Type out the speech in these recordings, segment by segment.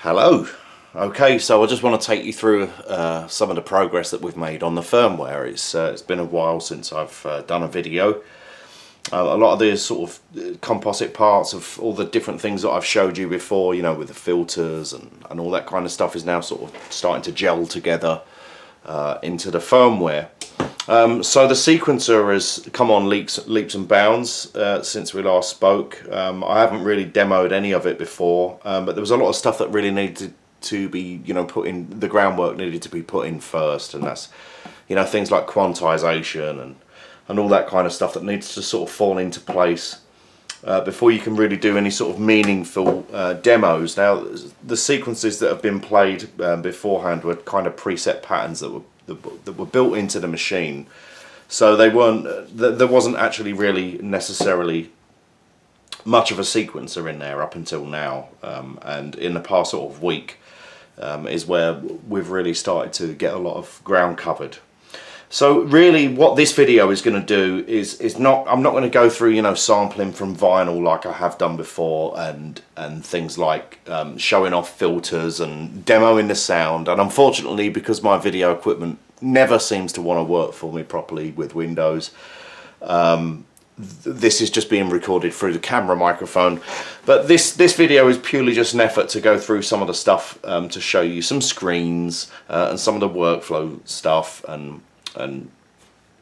Hello. Okay, so I just want to take you through some of the progress that we've made on the firmware. It's been a while since I've done a video. A lot of the sort of composite parts of all the different things that I've showed you before, you know, with the filters and all that kind of stuff is now sort of starting to gel together into the firmware. So the sequencer has come on leaps and bounds since we last spoke. I haven't really demoed any of it before, but there was a lot of stuff that really needed to be, you know, put in. The groundwork needed to be put in first, and that's, you know, things like quantization and all that kind of stuff that needs to sort of fall into place before you can really do any sort of meaningful demos. Now, the sequences that have been played beforehand were kind of preset patterns that were built into the machine, so they weren't. There wasn't actually really necessarily much of a sequencer in there up until now, and in the past sort of week is where we've really started to get a lot of ground covered. So really what this video is going to do is not, I'm not going to go through, you know, sampling from vinyl like I have done before and things like showing off filters and demoing the sound. And unfortunately, because my video equipment never seems to want to work for me properly with Windows, this is just being recorded through the camera microphone. But this video is purely just an effort to go through some of the stuff to show you some screens and some of the workflow stuff and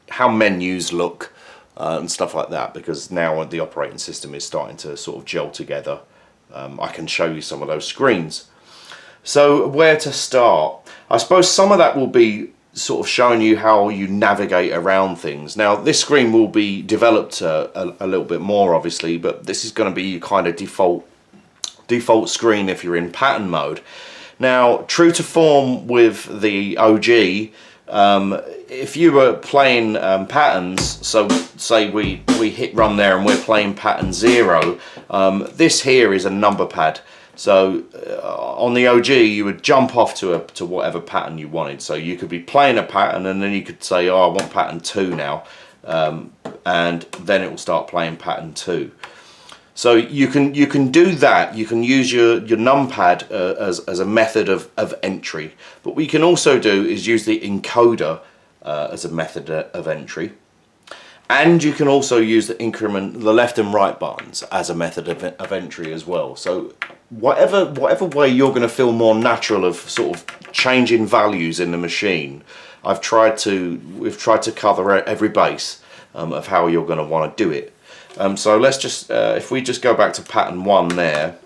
how menus look and stuff like that, because now the operating system is starting to sort of gel together. I can show you some of those screens. So where to start? I suppose some of that will be sort of showing you how you navigate around things. Now this screen will be developed a little bit more obviously, but this is going to be your kind of default screen if you're in pattern mode. Now, true to form with the OG, if you were playing patterns, so say we hit run there and we're playing pattern 0, this here is a number pad. So on the OG you would jump off to whatever pattern you wanted. So you could be playing a pattern and then you could say, oh, I want pattern 2 now, and then it will start playing pattern 2. So you can do that. You can use your numpad as a method of entry. But what you can also do is use the encoder as a method of entry. And you can also use the left and right buttons as a method of entry as well. So whatever way you're going to feel more natural of sort of changing values in the machine, we've tried to cover every base of how you're going to want to do it. So let's just, if we just go back to pattern 1 there,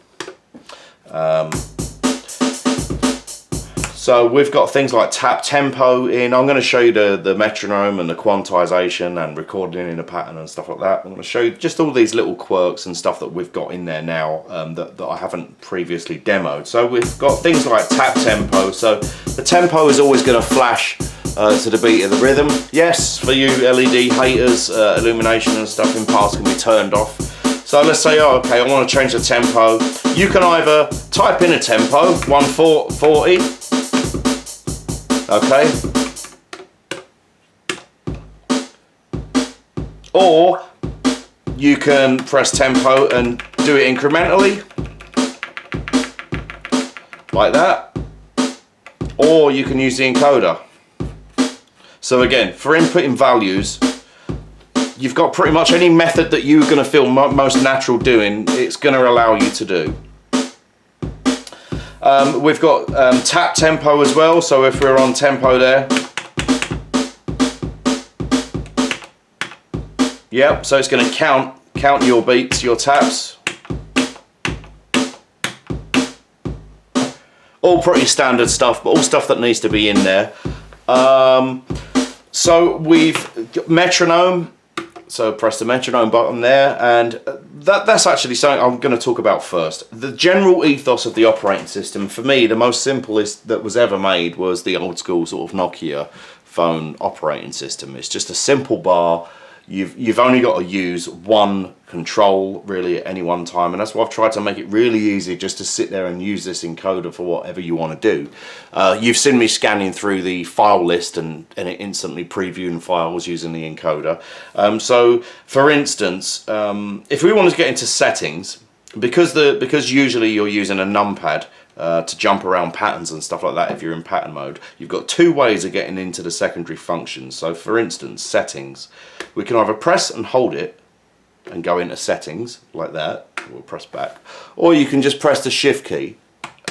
so we've got things like tap tempo in. I'm going to show you the metronome and the quantization and recording in a pattern and stuff like that. I'm going to show you just all these little quirks and stuff that we've got in there now that I haven't previously demoed. So we've got things like tap tempo. So the tempo is always going to flash to the beat of the rhythm. Yes, for you LED haters, illumination and stuff in parts can be turned off. So let's say, oh, okay, I want to change the tempo. You can either type in a tempo, 140, okay, or you can press tempo and do it incrementally, like that, or you can use the encoder. So again, for inputting values, you've got pretty much any method that you're going to feel most natural doing, it's going to allow you to do. We've got tap tempo as well, so if we're on tempo there, yep, so it's going to count your beats, your taps. All pretty standard stuff, but all stuff that needs to be in there. So we've got metronome, so press the metronome button there, and that's actually something I'm going to talk about first. The general ethos of the operating system, for me, the most simplest that was ever made was the old school sort of Nokia phone operating system. It's just a simple bar. You've only got to use one control really at any one time, and that's why I've tried to make it really easy just to sit there and use this encoder for whatever you want to do. You've seen me scanning through the file list and it instantly previewing files using the encoder. So for instance, if we wanted to get into settings, because usually you're using a numpad to jump around patterns and stuff like that if you're in pattern mode, you've got two ways of getting into the secondary functions. So for instance, settings, we can either press and hold it and go into settings like that, we'll press back, or you can just press the shift key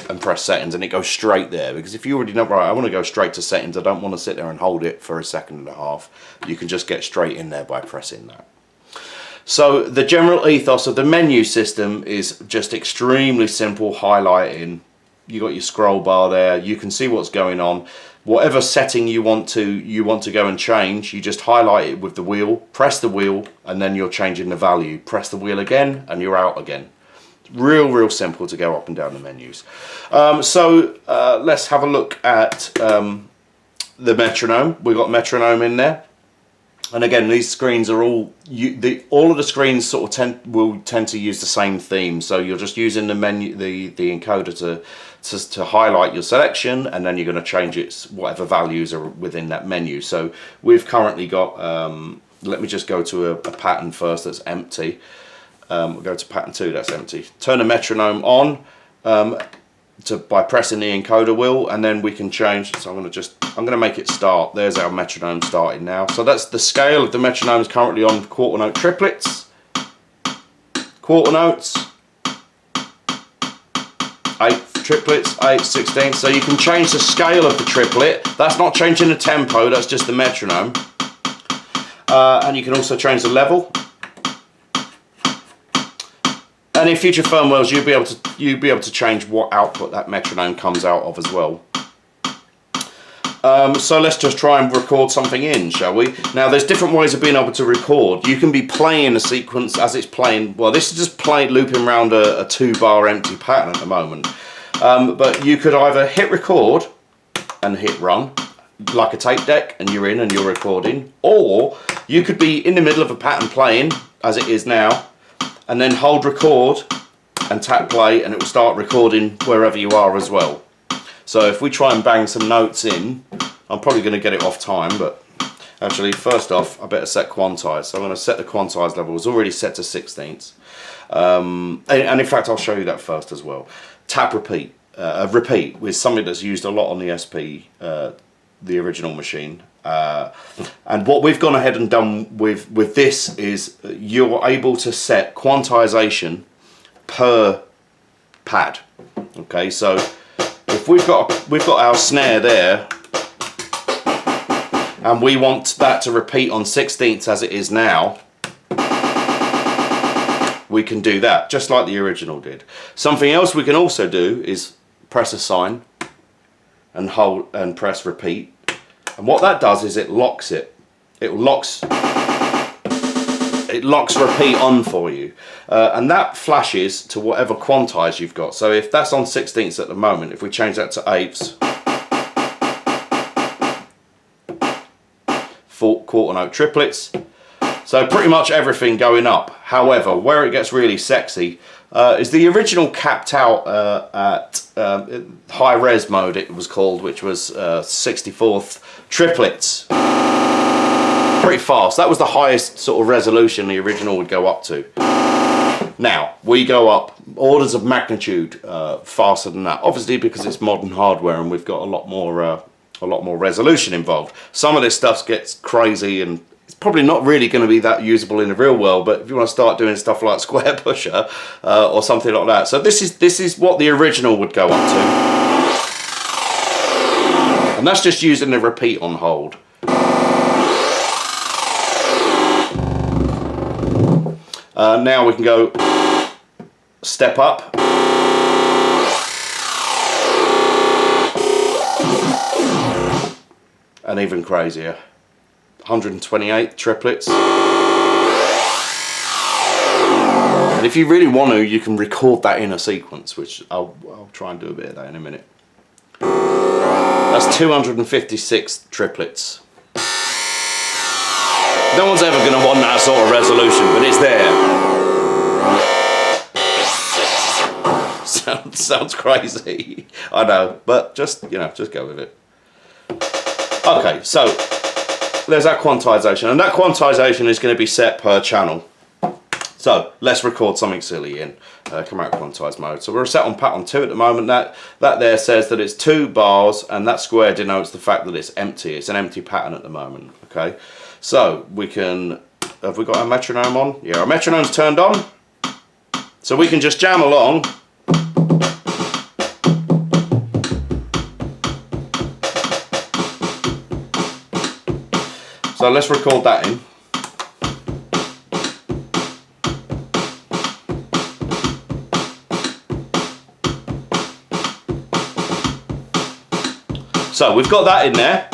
and press settings and it goes straight there. Because if you already know, right, I want to go straight to settings, I don't want to sit there and hold it for a second and a half, you can just get straight in there by pressing that. So the general ethos of the menu system is just extremely simple highlighting. You got your scroll bar there, you can see what's going on. Whatever setting you want to go and change, you just highlight it with the wheel, press the wheel, and then you're changing the value. Press the wheel again and you're out again. Real simple to go up and down the menus. Let's have a look at the metronome. We've got metronome in there. And again, these screens are all of the screens sort of will tend to use the same theme. So you're just using the menu, the encoder to highlight your selection, and then you're going to change its whatever values are within that menu. So we've currently got. Let me just go to a pattern first that's empty. We'll go to pattern 2 that's empty. Turn the metronome on by pressing the encoder wheel, and then we can change. So I'm going to make it start. There's our metronome starting now. So that's the scale of the metronome is currently on quarter note triplets, quarter notes, eighth triplets, 8, 16. So you can change the scale of the triplet. That's not changing the tempo, that's just the metronome. And you can also change the level. And in future firmwares, you'll be able to change what output that metronome comes out of as well. So let's just try and record something in, shall we? Now, there's different ways of being able to record. You can be playing a sequence as it's playing. Well, this is just looping around a 2-bar empty pattern at the moment. But you could either hit record and hit run, like a tape deck, and you're in and you're recording. Or you could be in the middle of a pattern playing, as it is now, and then hold record and tap play, and it will start recording wherever you are as well. So if we try and bang some notes in, I'm probably going to get it off time, but actually first off I better set quantize. So I'm going to set the quantize level. It's already set to 16ths. And in fact I'll show you that first as well. Tap repeat. Repeat is something that's used a lot on the SP, the original machine. And what we've gone ahead and done with this is you're able to set quantization per pad. Okay, so if we've got our snare there and we want that to repeat on 16ths as it is now, we can do that just like the original did. Something else we can also do is press assign and hold and press repeat. And what that does is it locks it. It locks repeat on for you. And that flashes to whatever quantize you've got. So if that's on 16ths at the moment, if we change that to 8ths, quarter note triplets. So pretty much everything going up. However, where it gets really sexy is the original capped out at high res mode, it was called, which was 64th triplets. Pretty fast. That was the highest sort of resolution the original would go up to. Now we go up orders of magnitude faster than that, obviously because it's modern hardware and we've got a lot more resolution involved. Some of this stuff gets crazy and it's probably not really going to be that usable in the real world, but if you want to start doing stuff like square pusher or something like that. So this is what the original would go up to, and that's just using the repeat on hold. Now we can go step up. And even crazier. 128 triplets. And if you really want to, you can record that in a sequence, which I'll try and do a bit of that in a minute. That's 256 triplets. No one's ever going to want that sort of resolution, but it's there. Sounds crazy, I know, but just go with it. Okay, so there's that quantization, and that quantization is going to be set per channel. So let's record something silly in chromatic quantized mode. So we're set on pattern 2 at the moment. That there says that it's 2 bars, and that square denotes the fact that it's empty. It's an empty pattern at the moment. Okay, so we can, have we got our metronome on? Yeah, our metronome's turned on. So we can just jam along. So let's record that in. So we've got that in there.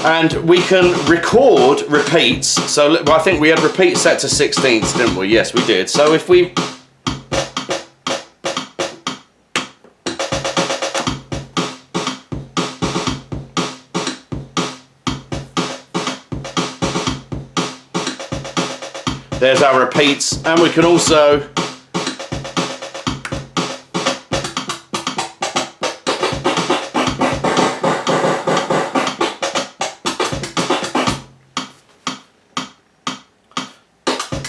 And we can record repeats. So I think we had repeats set to 16ths, didn't we? Yes, we did. So if we... There's our repeats, and we can also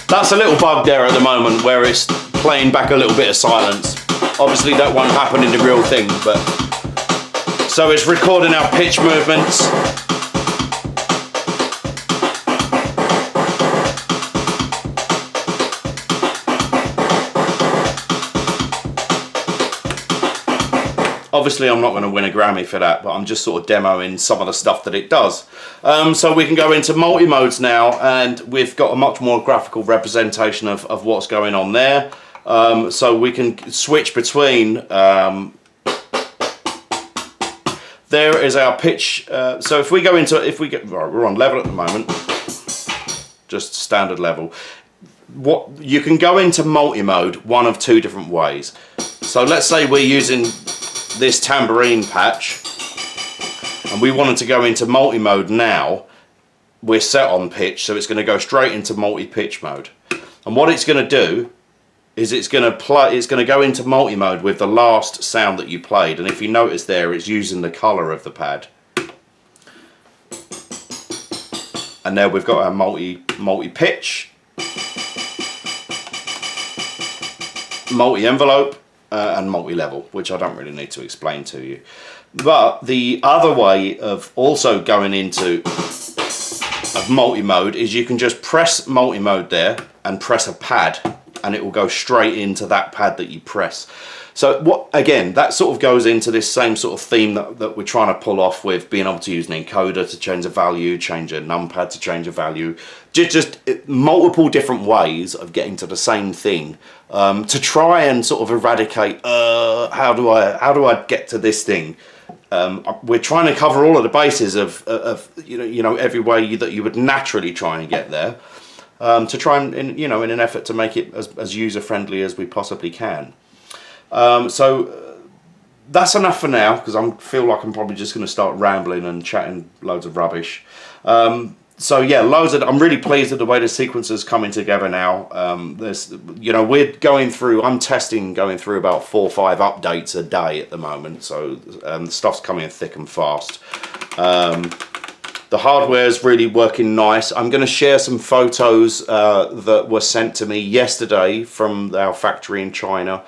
that's a little bug there at the moment where it's playing back a little bit of silence. Obviously that won't happen in the real thing, but so it's recording our pitch movements. Obviously I'm not going to win a Grammy for that, but I'm just sort of demoing some of the stuff that it does. So we can go into multi-modes now, and we've got a much more graphical representation of what's going on there. So we can switch between, there is our pitch. So if we go into, right, we're on level at the moment, just standard level. What you can go into multi-mode one of 2 different ways. So let's say we're using this tambourine patch and we wanted to go into multi-mode now. We're set on pitch, so it's going to go straight into multi-pitch mode, and what it's going to do is it's going to go into multi-mode with the last sound that you played, and if you notice there, it's using the color of the pad. And there we've got our multi-pitch, multi-envelope, and multi-level, which I don't really need to explain to you. But the other way of also going into multi-mode is you can just press multi-mode there and press a pad, and it will go straight into that pad that you press. So again, that sort of goes into this same sort of theme that we're trying to pull off with being able to use an encoder to change a value, change a numpad to change a value. Just multiple different ways of getting to the same thing, to try and sort of eradicate, how do I get to this thing? We're trying to cover all of the bases of you know every way that you would naturally try and get there, to try and in an effort to make it as user friendly as we possibly can. So that's enough for now, because I feel like I'm probably just going to start rambling and chatting loads of rubbish. So yeah, I'm really pleased with the way the sequence is coming together now. We're going through about 4 or 5 updates a day at the moment, so the stuff's coming thick and fast. The hardware is really working nice. I'm going to share some photos that were sent to me yesterday from our factory in China,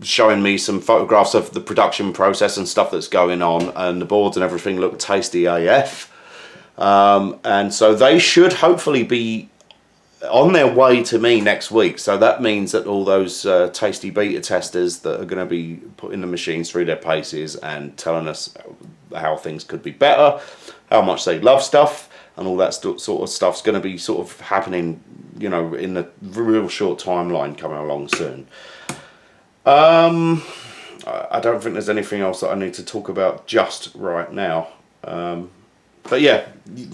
showing me some photographs of the production process and stuff that's going on, and the boards and everything look tasty AF. And so they should hopefully be on their way to me next week. So that means that all those tasty beta testers that are going to be putting the machines through their paces and telling us how things could be better, how much they love stuff, and all that sort of stuff's going to be sort of happening, in the real short timeline coming along soon. I don't think there's anything else that I need to talk about just right now. But yeah,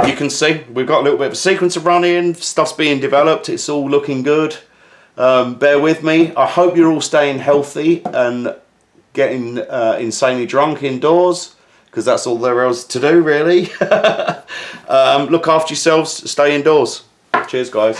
you can see we've got a little bit of a sequencer running, stuff's being developed, it's all looking good. Bear with me. I hope you're all staying healthy and getting insanely drunk indoors, because that's all there is to do, really. Look after yourselves, stay indoors. Cheers, guys.